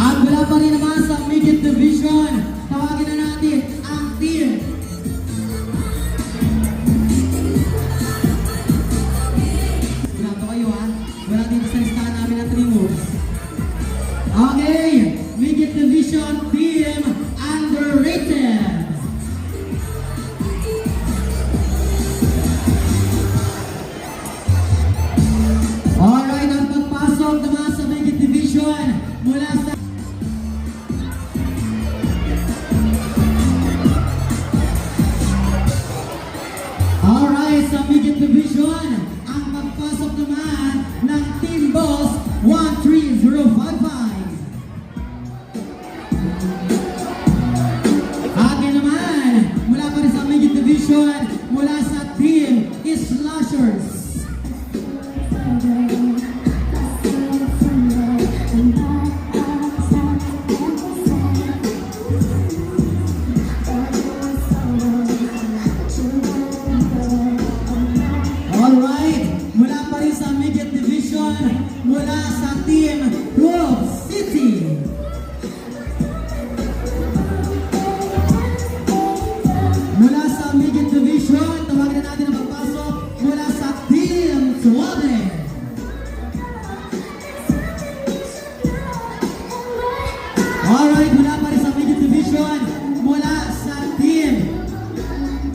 At wala pa rin naman sa Midget Division. Tawagin na natin ang team. Grabe kayo ha. Wala dito sa listahan namin na 3 moves. Okay. Midget Division Team Underrated. Alright, ang pagpasok naman sa Midget Division mula sa Alright, sa Midget Division, ang pagpasok naman ng Team Boss 13055. Akin naman, mula pa rin sa Midget Division, mula sa Team Slashers. Alright, mula pa rin sa Midget Division, mula sa Team Grove City. Mula sa Midget Division, tawagin na natin ang pagpasok mula sa Team Suave. Alright, mula pa rin sa Midget Division, mula sa Team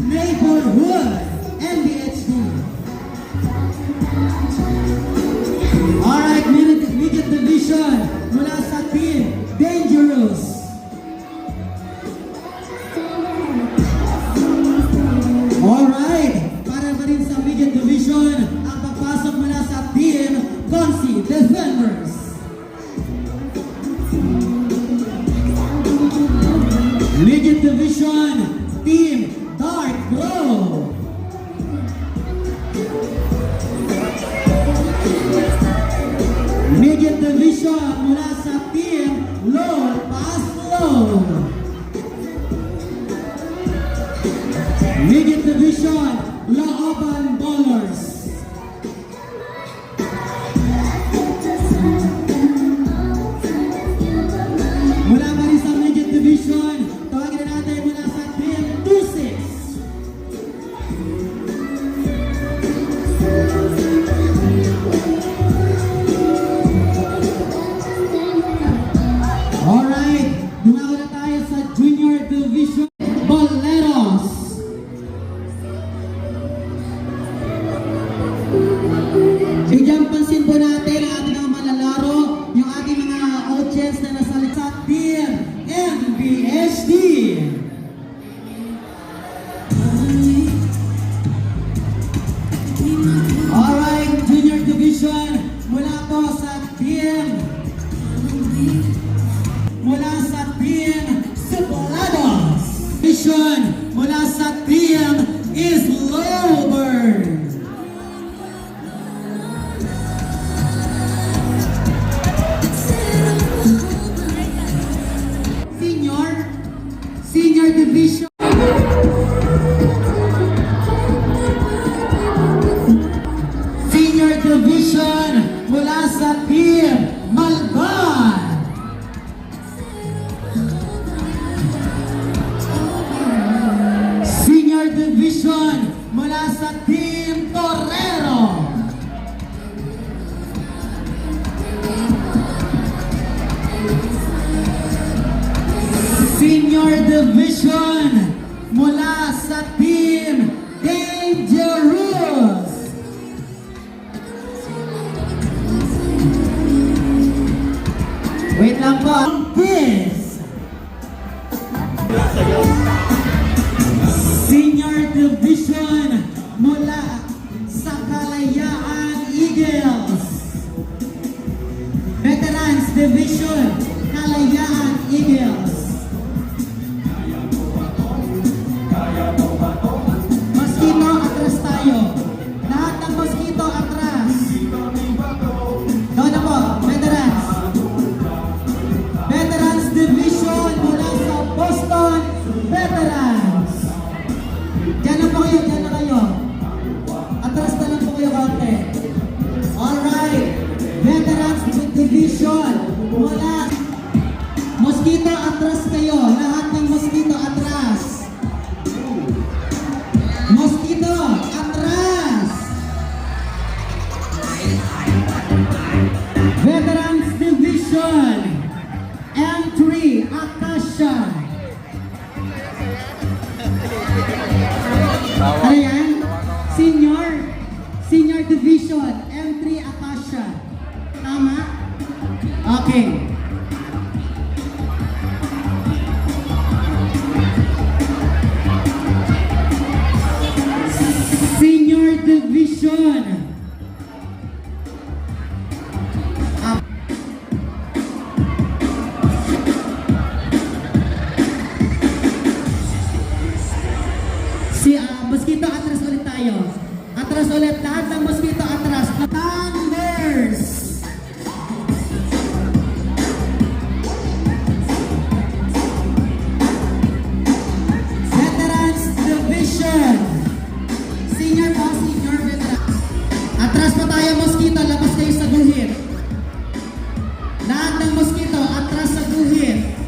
Neighborhood NBHD. Alright, Midget Division, mula sa Team Dangerous. Alright, para pa rin sa Midget Division, ang pagpasok mula sa Team Consi Defenders. Midget Division, Team Dark Bro. Midget Division mula sa Team Low Pass Low. Midget Division, Looban Ballers. Mula pa rin sa Midget Division, tawagin na natin mula sa Team 26. Alright, dumako na tayo sa Junior Division Boleros. Bigyang pansin po natin ang ating mga malalaro, yung ating mga audience na nasa sa Team MBHD. Alright, Junior Division, mula po sa Team Separados. Division, mula sa Team Slowburn. Senior Division. Senior Division mula sa Team Malban. Senior Division mula sa Team Torero. Senior Division mula sa Team Dangerous. Wait lang po. This Senior Division mula sa Kalayaan Eagles. Veterans Division, Kalayaan Eagles. Mosquito, atras tayo. Lahat ng mosquito, atras. Doon na po, veterans. Veterans Division mula sa Boston Veterans. Diyan na po kayo, diyan na kayo. Atras na lang po kayo konti. Alright. Division, wala. Mosquito, atras kayo. Lahat ng mosquito, atras. Mosquito, atras. Veterans Division, M3, Akasha. Ano yan? Senior Division, M3 Akasha. Tama? Okay. Senior Division. Mosquito, atras ulit tayo. Atras ulit. Lahat ng mosquito, atras. Thunders! Veterans Division. Senior pa, senior veteran. Atras pa tayo, mosquito. Labas kayo sa guhit. Lahat ng mosquito, atras sa guhit.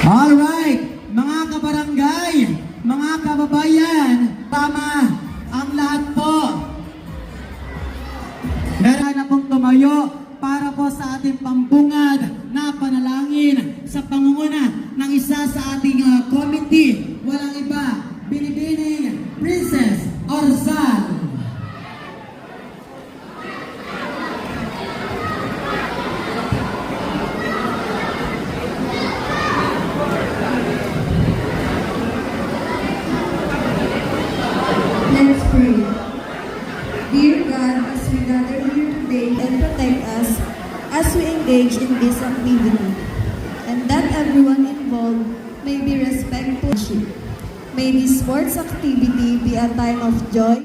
Alright, mga kabarangay, mga kababayan, tama ang lahat po. Meron na pong tumayo para po sa ating pambungad na panalangin sa pangunguna ng isa sa ating committee. Walang iba, Binibining Princess Orzal. Let's pray. Dear God, as we gather here today and protect us as we engage in this activity, and that everyone involved may be respectful. May this sports activity be a time of joy.